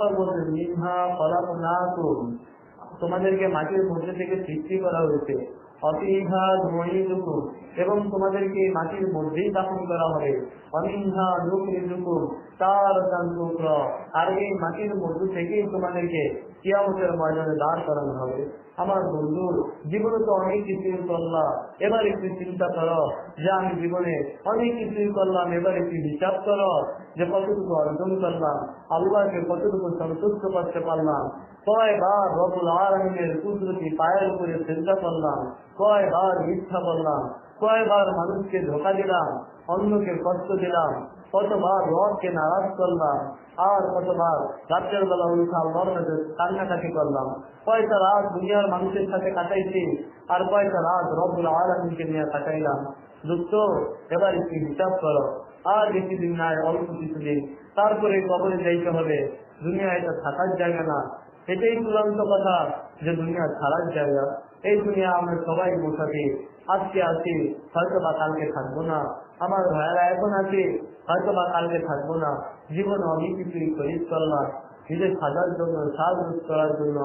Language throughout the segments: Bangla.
কথা বলছে মিনহা খলাকনাকুম, তোমাদেরকে মাটির মধ্যে থেকে সৃষ্টি করা হয়েছে, অফিহা নুঈদুকুম, এবং তোমাদেরকে মাটির মধ্যেই দাফন করা হবে, অমিনহা নুখরিজুকুম তারাতান উখরা, আর এই মাটির মধ্য থেকেই তোমাদেরকে কিয়ামতের ময়দানে দাঁড় করানো হবে। আমার বন্ধু, জীবনে তো অনেক কিছুই করলাম, এবার একটু চিন্তা করো যে আমি জীবনে অনেক কিছুই করলাম, এবার একটু হিসাব করো যে কতটুকু অর্জন করলাম, আল্লাহকে কতটুকু সন্তুষ্ট করতে পারলাম, কয়বার রব্বুল আলামিনের কুদরতি পায়ের উপরে চিন্তা করলাম, কয়বার মিথ্যা বললাম, কয়বার মানুষকে ধোঁকা দিলাম, অন্যকে কষ্ট দিলাম, কতবার রবকে নারাজ করলাম, আর কতবার রাত্রের বেলা উঠে আল্লাহর কাছে কান্নাকাটি করলাম, কয়টা রাত দুনিয়ার মানুষের সাথে কাটাইছি, আর কয়টা রাত রব্বুল আলামিনকে নিয়ে কাটাইলাম। দোস্ত, এবার একটু হিসাব করো, আর বেশি দিন নাই, অল্প কিছুদিন, তারপরে কবরে যাইতে হবে। দুনিয়া এটা থাকার জায়গা না, এটাই চূড়ান্ত কথা যে দুনিয়া ছাড়ার জায়গা। এই দুনিয়া আমরা সবাই বসাতে আজকে আছি, হয়তো বা কালকে থাকবো না। আমার ভাইয়েরা এখন আছে, হয়তো বা কালকে থাকবো না। জীবনে অনেক কিছুই খরিদ করলাম, নিজের সাজার জন্য, সাজগোজ করার জন্য,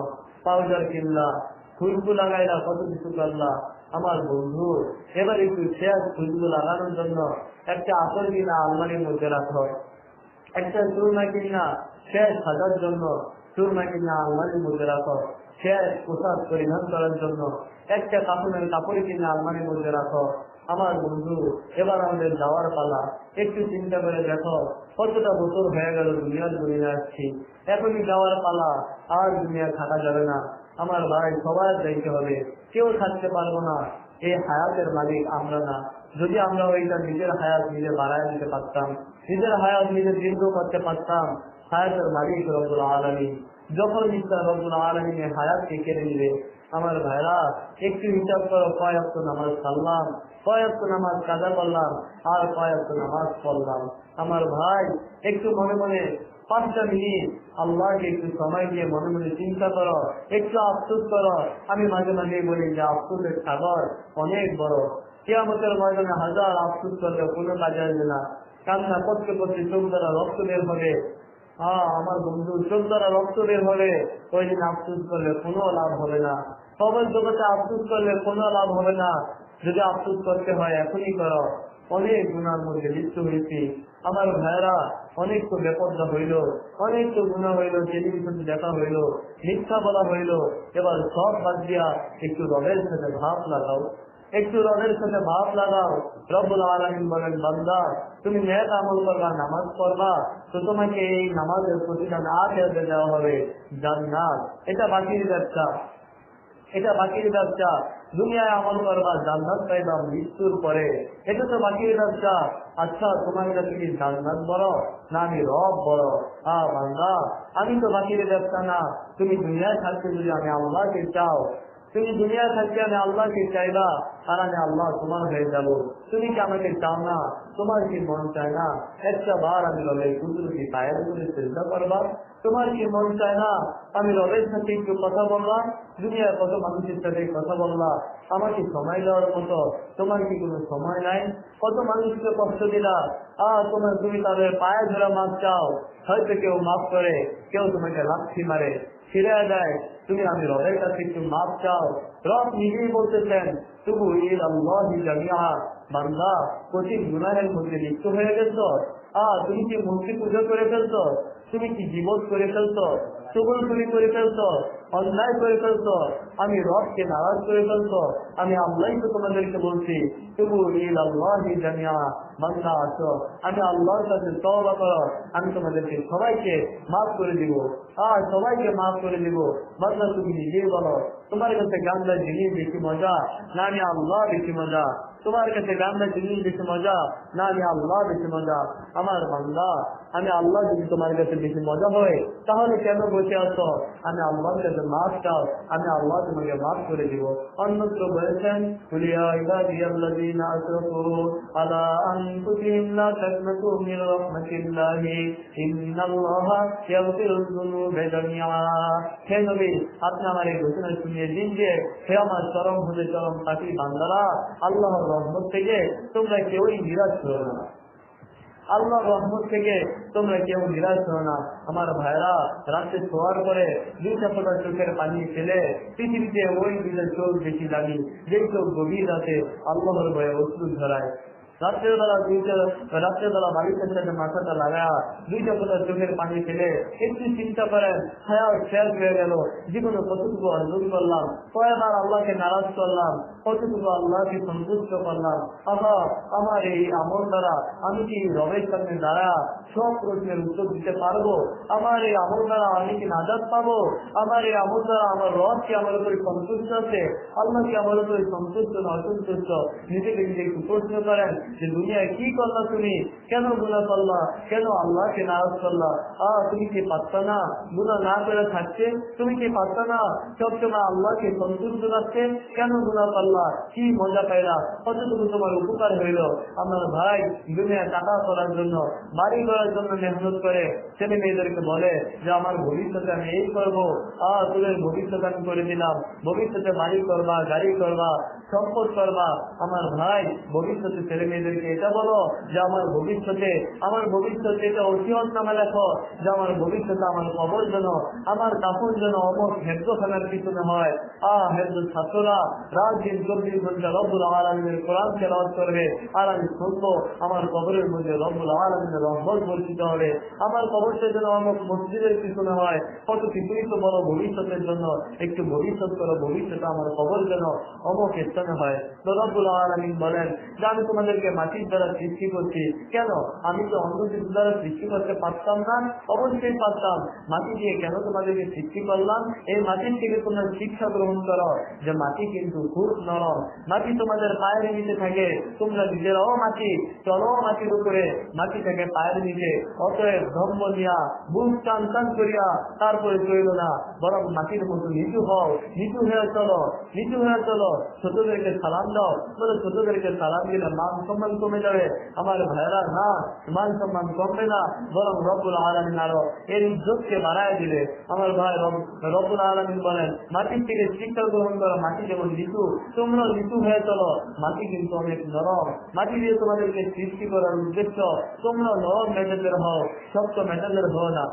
পাউডার কিনলা, খুশবু লাগাইলা, কত কিছু করলা। আমার বন্ধু, এবার একটু শেষ খুশবু লাগানোর জন্য একটা আসল কিনা আলমারির মধ্যে রাখো, একটা সুরমা কিনা শেষ সাজার জন্য সুরমা কিনা আলমারির মধ্যে রাখো, শেষ পোশাক পরিধান করার জন্য একটা কাপড়ের কাপড় কিনা আলমারির মধ্যে রাখো। আমার বন্ধু, এবার আমাদের যাওয়ার পালা। একটু চিন্তা করে দেখো, কতটা বছর হয়ে গেল দুনিয়ার দুনিয়া আসছি, এখনই যাওয়ার পালা, আর দুনিয়া থাকা যাবে না। আমার ভাই, সবার যাইতে হবে, কেউ থাকতে পারবো না। এই হায়াতের মালিক আমরা না। যদি আমরা ওইটা নিজের হায়াত নিজে বাড়ায় দিতে পারতাম, নিজের হায়াত নিজে দীর্ঘ করতে পারতাম, হায়াতের মালিক রব্বুল আলামিন যখন ইচ্ছা রব্বুল আলামিনের হায়াতকে কেড়ে নিবে। আমার ভাইরা, একটু হিসাব করো, কয় ওয়াক্ত নামাজ সারলাম, কয় ওয়াক্ত নামাজ কাজা করলাম, আর কয় ওয়াক্ত নামাজ পড়লাম। আমার ভাই, একটু মনে মনে 5টা মিনিট আল্লাহকে একটু সময় দিয়ে মনে মনে চিন্তা করো, একটু আফসোস করো। আমি মাঝে মাঝে বলি যে আফসোসের সাগর অনেক বড়, কিয়ামতের ময়দানে হাজার আফসোস করলে কোনো কাজে আসবে না। কান্না করতে করতে চোখ দ্বারা রক্ত বের হবে। আমার বন্ধু, চোখ দ্বারা রক্ত বের হবে, ওই দিন আফসোস করলে কোনো লাভ হবে না। কবর জগতে আফসোস করলে কোনো লাভ হবে না। যদি আফসোস করতে হয় এখনই করো। অনেক গুনার মধ্যে লিপ্ত হয়েছি আমার ভাইয়েরা, অনেক তো বেপর্দা হইল, অনেক তো গুনাহ হইল, টেলিভিশন দেখা হইল, মিথ্যা বলা হইল। এবার সব বাদ দিয়া একটু রবের সাথে ভাব লাগাও, একটু রবের সাথে ভাব লাগাও। রব্বুল আলামিন বলেন, বান্দা তুমি নেক আমল করবা, নামাজ পড়বা, তো তোমাকে এই নামাজের প্রতিদান আখিরাতে দেওয়া হবে জান্নাত। এটা বাকির ব্যবসা, এটা বাকির ব্যবসা। দুনিয়ায় আমল করবা, জান্নাত পাইবা মৃত্যুর পরে, এটা তো বাকির ব্যবসা। আচ্ছা, তোমার কাছে কি জান্নাত বড় না আমি রব বড়? বান্দা, আমি তো বাকির ব্যবসা না। তুমি দুনিয়ায় থাকতে যদি আমি আল্লাহকে চাও, তুমি দুনিয়া থাকতে আমি আল্লাহকে চাইবা, আর আমি আল্লাহ তোমার হয়ে যাবো। তুমি কি আমাকে চাও না? তোমার কি মন চায় না একটা বার আমি রবের কুদরতি পায়ের উপরে চিন্তা করবা? তোমার কি মন চায় না আমি রবের সাথে একটু কথা বললাম? দুনিয়ার কত মানুষের সাথে কথা বললাম, আমাকে সময় দেওয়ার মতো তোমার কি কোনো সময় নাই? কত মানুষকে কষ্ট দিলা, তুমি তাদের পায়ে ধরে মাপ চাও, হয়তো কেউ মাফ করে, কেউ তোমাকে লাথি মারে, ফিরে যায়। তুমি আমি রবের কাছে একটু মাপ চাও। রব নিজেই বলতেছেন, তবু ইলাল্লাহি জামিআ, বান্দা কঠিন গুনাহের মধ্যে লিপ্ত হয়ে গেছ। তুমি কি মূর্তি পুজো করে ফেলছো? তুমি কি জীবন করে ফেলছো? চুগলখুরি করে ফেলছো? অন্যায় করে ফেলছো? আমি রবকে নারাজ করে ফেলছো? আমি আল্লাহই তো তোমাদেরকে বলছি, তবু ইলাল্লাহি জামিআ, বান্দা আসো, আমি আল্লাহর কাছে তওবা করো, আমি তোমাদেরকে সবাইকে মাফ করে দিব। সবাইকে মাফ করে দিব। বান্দা তুমি নিজেই বলো, তোমার কাছে গান্দা জিনিস বেশি মজা না আমি আল্লাহ বেশি মজা? তোমার কাছে গান্দা জিনিস বেশি মজা না আমি আল্লাহ বেশি মজা? আমার বান্দা, আমি আল্লাহ যদি তোমার কাছে বেশি মজা হয়, তাহলে কেন বসে আসো? আমি আল্লাহর কাছে মাফ চাও, আমি আল্লাহ তোমাকে মাফ করে দিব। অন্যত্র বলেছেন, কুলিয়া ইবাদিয়াল্লাযীনা আসরাফু আলা আনফুসিহিম লা তাকনাতু মির রাহমাতিল্লাহি ইন্নাল্লাহা ইয়াগফিরুয যুনুবা জামিআ। হে নবী, আপনি আমার এই ঘোষণা শুনিয়ে দিন যে, হে আমার চরম হতে চরম পাপী বান্দারা, আল্লাহর রহমত থেকে তোমরা কেউই নিরাশ করো না। আল্লাহর রহমত থেকে তোমরা কেউ নিরাশ হও না। আমার ভাইরা, রাতে শোয়ার পরে 2টা ফোঁটা চোখের পানি ফেলে পৃথিবীতে ওই 2টা চোখ বেশি দামি, যেই চোখ গভীর রাতে আল্লাহর ভয়ে অশ্রু ঝরায়। রাত্রেবেলা বাড়িতে সাথে মাথাটা লাগা 2টা ফোঁটা চোখের পানি ফেলে একটু চিন্তা করেন, হায়াত শেষ হয়ে গেল, জীবনে কতটুকু অর্জন করলাম, কয়বার আল্লাহকে নারাজ করলাম, কতটুকু আল্লাহকে সন্তুষ্ট করলাম। আমার এই আমল দ্বারা আমি কি রবের সামনে দাঁড়া সব প্রশ্নের উত্তর দিতে পারবো? আমার এই আমল দ্বারা আমি কি নাজাত পাবো? আমার এই আমল দ্বারা আমার রব কি আমার উপরে সন্তুষ্ট আছে? আল্লাহ কি আমার উপরে সন্তুষ্ট না অসন্তুষ্ট? নিজেকে নিজে একটু প্রশ্ন করেন যে দুনিয়ায় কি করলা তুমি, কেন গুনাহ করলা, কেন আল্লাহকে নারাজ করলা? তুমি কি পারতা না গুনাহ না করে থাকতে? তুমি কি পারতা না সবসময় আল্লাহকে সন্তুষ্ট রাখতে? কেন গুনাহ করলা? কি মজা পাইলা? কতটুকু তোমার উপকার হইল? আমার ভাই দুনিয়ায় টাকা করার জন্য, বাড়ি করার জন্য মেহনত করে ছেলে মেয়েদেরকে বলে যে আমার ভবিষ্যতে আমি এই করবো, তোদের ভবিষ্যৎ আমি করে দিলাম, ভবিষ্যতে বাড়ি করবা, গাড়ি করবা, সম্পদ করবা। আমার ভাই ভবিষ্যতে ছেলে মেয়েদেরকে এটা বলো যে আমার ভবিষ্যতে এটা ওসিয়ত নামে লেখো যে আমার ভবিষ্যতে আমার কবর যেন, আমার কাপড় যেন অমর হেফজখানার পিছনে হয়। হেফজ ছাত্ররা রাত দিন 24 ঘন্টা রব্বুল আলামিনের কোরআন তেলাওয়াত করবে, আর আমি শুনবো আমার কবরের মধ্যে রব্বুল আলামিনের রহমত বর্ষিত হবে। আমার কবরটা যেন আমার মসজিদের পিছনে হয়। কত কিছুই তো বড় ভবিষ্যতের জন্য, একটু ভবিষ্যৎ করো, ভবিষ্যতে আমার কবর যেন অমুক স্থানে হয়। তো রব্বুল আলামিন বলেন যে আমি তোমাদেরকে মাটির দ্বারা সৃষ্টি করছি। কেন? আমি তো অন্য কিছু দ্বারা সৃষ্টি করতে পারতাম না? অবশ্যই পারতাম। মাটি দিয়ে কেন তোমাদেরকে সৃষ্টি করলাম? এই মাটির থেকে তোমরা শিক্ষা গ্রহণ করো যে মাটি কিন্তু খুব নরম, মাটি তোমাদের পায়ের নিচে থাকে, তোমরা নিজেরাও মাটি, চলো মাটির উপরে, মাটি থেকে পায়ের নিচে। অতএব ধর্ম নিয়া বুক টান টান করিয়া তারপরে চইল না, বরং মাটির মতো নিচু হও, নিচু হয়ে চলো, নিচু হয়ে চলো। ছোটদেরকে সালাম দাও, বলে ছোটদেরকে সালাম দিলে মান সম্মান কমে যাবে। আমার ভাইরা, না, মান সম্মান কমবে না, বরং রব্বুল আলামিন আরো এর ইজ্জতকে বাড়ায় দিবে। আমার ভাই, রব্বুল আলামিন বলেন মাটির থেকে শিক্ষা গ্রহণ করো, মাটি যেমন নিচু, তোমরা নিচু হয়ে চলো। মাটি কিন্তু অনেক নরম, মাটি দিয়ে তোমাদেরকে সৃষ্টি করার উদ্দেশ্য তোমরা নরম মেজাজের হও, শক্ত মেজাজের হও না,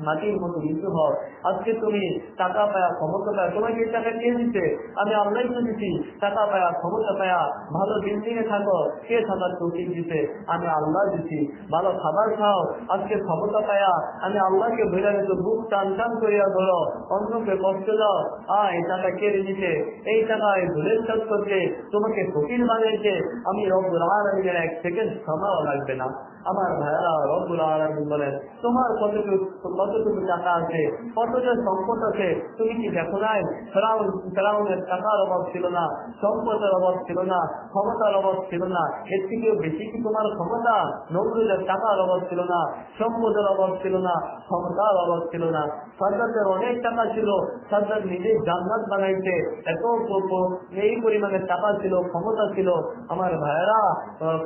মাটির মতো নিচু হও। আজকে তুমি টাকা পায়া, ক্ষমতা পায়া, তোমাকে এই টাকা কে দিতে? আমি আল্লাহ তো দিচ্ছি। টাকা পায়া, ক্ষমতা পায়া, ভালো বিল্ডিং এ থাকো, কে থাকার তৌফিক দিতে? আমি আল্লাহ দিচ্ছি। ভালো খাবার খাও, আজকে ক্ষমতা পায়া আমি আল্লাহকে ভুলে গেছো, বুক টান টান করিয়া ধরো, অন্যকে কষ্ট দাও। এই টাকা কে দিতে? এই টাকায় ভুলের কাজ করতে তোমাকে ফকির বানিয়েছে। আমি রব্বুল আলামিনের 1 সেকেন্ড সময়ও লাগবে না। আমার ভাইরা, রব্বুল আলামিন বলেন তোমার কতটুকু টাকা আছে, কতটা সম্পদ আছে, তুমি কি দেখো নাই? ফেরাউনের টাকার অভাব ছিল না, সম্পদের অভাব ছিল না, ক্ষমতার অভাব ছিল না। এর থেকেও বেশি কি তোমার ক্ষমতা? নমরুদের টাকার অভাব ছিল না, সম্পদের অভাব ছিল না, ক্ষমতার অভাব ছিল না। সাজ্জাদের অনেক টাকা ছিল, সাজ্জাদ নিজেই জান্নাত বানাইছে, এত এই পরিমাণের টাকা ছিল, ক্ষমতা ছিল। আমার ভাইয়েরা,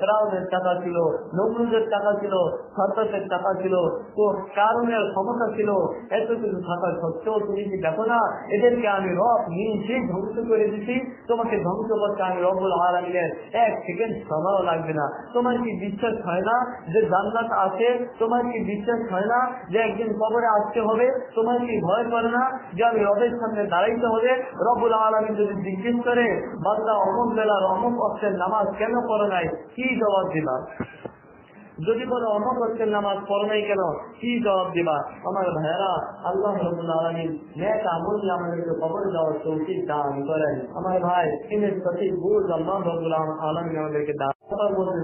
ফেরাউনের টাকা ছিল, নমরুদের টাকা ছিল, সাজ্জাদের টাকা ছিল, তো কারণের ক্ষমতা ছিল, এত কিছু থাকা সত্ত্বেও তুমি কি দেখো না এদেরকে আমি রব নিজে ধ্বংস করে দিচ্ছি? তোমাকে ধ্বংস করতে আমি রব্বুল আলামিনের 1 সেকেন্ড সময়ও লাগবে না। তোমার কি বিশ্বাস হয় না যে জান্নাত আছে? তোমার কি বিশ্বাস হয় না যে একদিন কবরে আসতে হবে? তোমার কি ভয় করে না যে আমি রবের সামনে দাঁড়াইতে হবে? রব্বুল আলামিন যদি জিজ্ঞেস করে বান্দা অমুক বেলার অমুক অক্ষের নামাজ কেন পড়ো নাই, কি জবাব দিবা? যদি বলো অমুক অক্ষের নামাজ পড়ো নাই কেন, কি জবাব দিবা? আমার ভাইয়েরা, আল্লাহ রাব্বুল আলামিন নেক আমল নিয়ে আমাদেরকে কবর যাওয়ার তৌফিক দান করেন। আমার ভাই, ইনের সঠিক বুঝ আল্লাহ রাব্বুল আলামিন আমাদেরকে দান করার মধ্যে